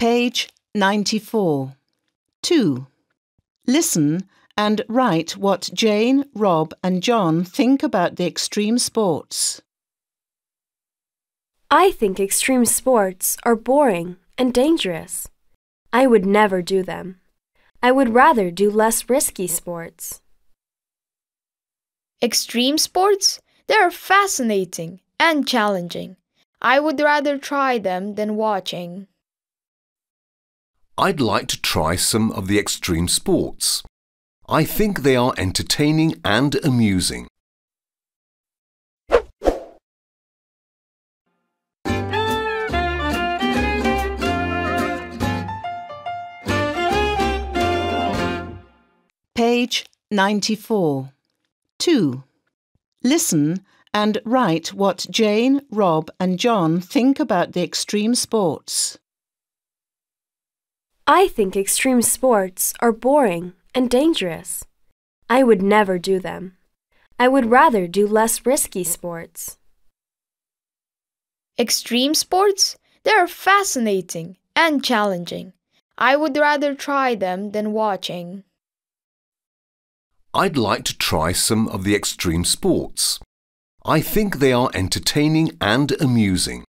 Page 94. 2. Listen and write what Jane, Rob and John think about the extreme sports. I think extreme sports are boring and dangerous. I would never do them. I would rather do less risky sports. Extreme sports? They are fascinating and challenging. I would rather try them than watching. I'd like to try some of the extreme sports. I think they are entertaining and amusing. Page 94. 2. Listen and write what Jane, Rob and John think about the extreme sports. I think extreme sports are boring and dangerous. I would never do them. I would rather do less risky sports. Extreme sports? They are fascinating and challenging. I would rather try them than watching. I'd like to try some of the extreme sports. I think they are entertaining and amusing.